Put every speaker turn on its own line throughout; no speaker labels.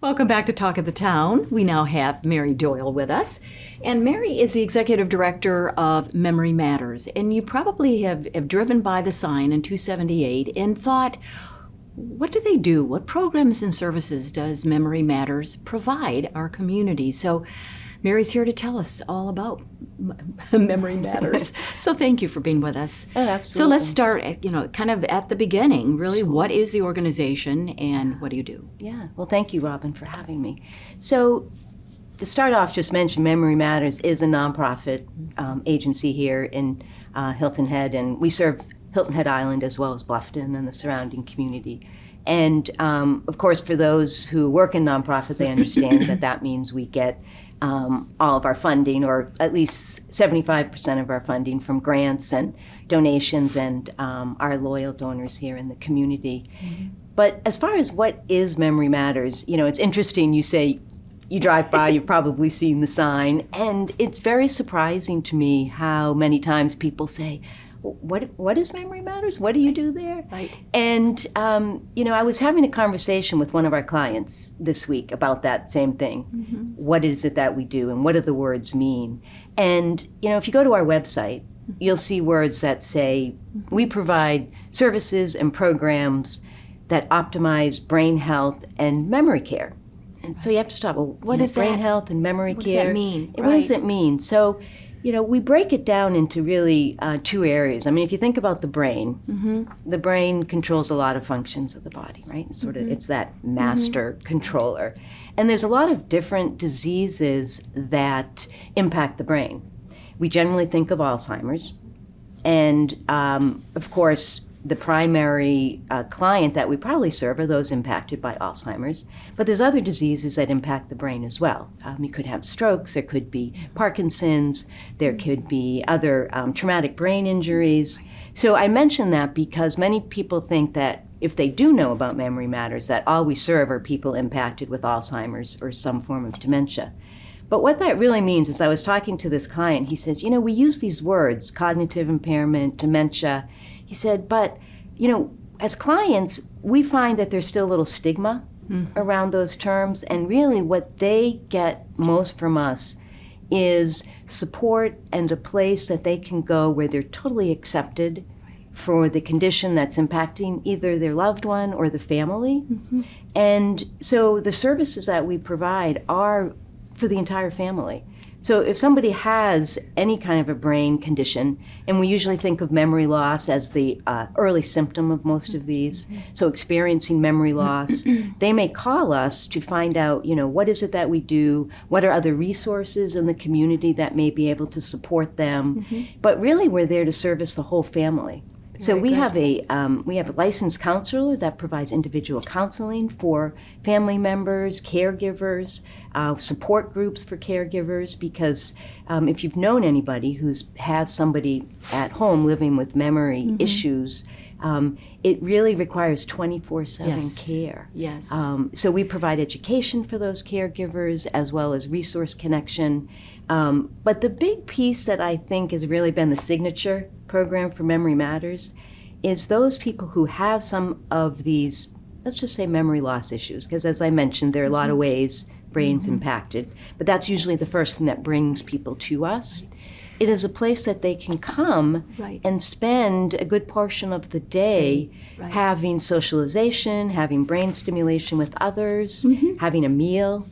Welcome back to Talk of the Town. We now have Mary Doyle with us. And Mary is the Executive Director of Memory Matters. And you probably have driven by the sign in 278 and thought, what do they do? What programs and services does Memory Matters provide our community? So Mary's here to tell us all about Memory Matters. So thank you for being with us.
Oh, absolutely.
So let's start, kind of at the beginning, really. Sure. What is the organization and what do you do?
Yeah, well, thank you, Robyn, for having me. So to start off, just mention Memory Matters is a nonprofit agency here in Hilton Head, and we serve Hilton Head Island as well as Bluffton and the surrounding community. And of course, for those who work in nonprofit, they understand that means we get all of our funding, or at least 75% of our funding, from grants and donations and our loyal donors here in the community. Mm-hmm. But as far as what is Memory Matters, it's interesting. You say you drive by, you've probably seen the sign, and it's very surprising to me how many times people say, what is Memory Matters? What do you do there?
Right.
And, I was having a conversation with one of our clients this week about that same thing. Mm-hmm. What is it that we do and what do the words mean? And, if you go to our website, you'll see words that say, we provide services and programs that optimize brain health and memory care. And so you have to stop. Well,
what is
brain
that?
health and memory care?
What does that mean?
What does it mean? So, we break it down into really two areas. I mean, if you think about the brain, mm-hmm. the brain controls a lot of functions of the body, right? It's that master mm-hmm. controller. And there's a lot of different diseases that impact the brain. We generally think of Alzheimer's. And, of course, the primary client that we probably serve are those impacted by Alzheimer's. But there's other diseases that impact the brain as well. You could have strokes, there could be Parkinson's, there could be other traumatic brain injuries. So I mention that because many people think that if they do know about Memory Matters, that all we serve are people impacted with Alzheimer's or some form of dementia. But what that really means is, I was talking to this client, he says, we use these words, cognitive impairment, dementia. He said, but, as clients, we find that there's still a little stigma mm-hmm. around those terms. And really what they get most from us is support and a place that they can go where they're totally accepted for the condition that's impacting either their loved one or the family. Mm-hmm. And so the services that we provide are for the entire family. So if somebody has any kind of a brain condition, and we usually think of memory loss as the early symptom of most of these, so experiencing memory loss, they may call us to find out, what is it that we do, what are other resources in the community that may be able to support them, mm-hmm. but really we're there to service the whole family. So we have a licensed counselor that provides individual counseling for family members, caregivers, support groups for caregivers, because if you've known anybody who's had somebody at home living with memory mm-hmm. issues, it really requires 24/7 care.
Yes.
So we provide education for those caregivers as well as resource connection. But the big piece that I think has really been the signature program for Memory Matters is those people who have some of these, let's just say, memory loss issues. Because as I mentioned, there are a lot of ways brains mm-hmm. impacted. But that's usually the first thing that brings people to us. Right. It is a place that they can come right. and spend a good portion of the day right. having socialization, having brain stimulation with others, mm-hmm. having a meal,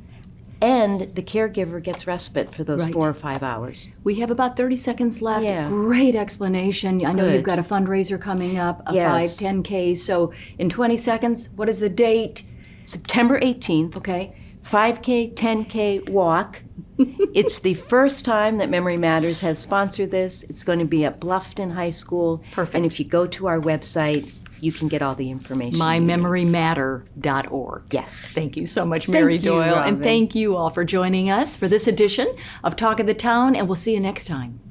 and the caregiver gets respite for those right. 4 or 5 hours.
We have about 30 seconds left.
Yeah.
Great explanation. I know
Good.
You've got a fundraiser coming up, a
yes.
5-10K. So in 20 seconds, what is the date?
September 18th.
Okay.
5K, 10K walk. It's the first time that Memory Matters has sponsored this. It's going to be at Bluffton High School.
Perfect.
And if you go to our website, you can get all the information.
MyMemoryMatter.org.
Yes.
Thank you so much, Mary Doyle.
Robyn.
And thank you all for joining us for this edition of Talk of the Town, and we'll see you next time.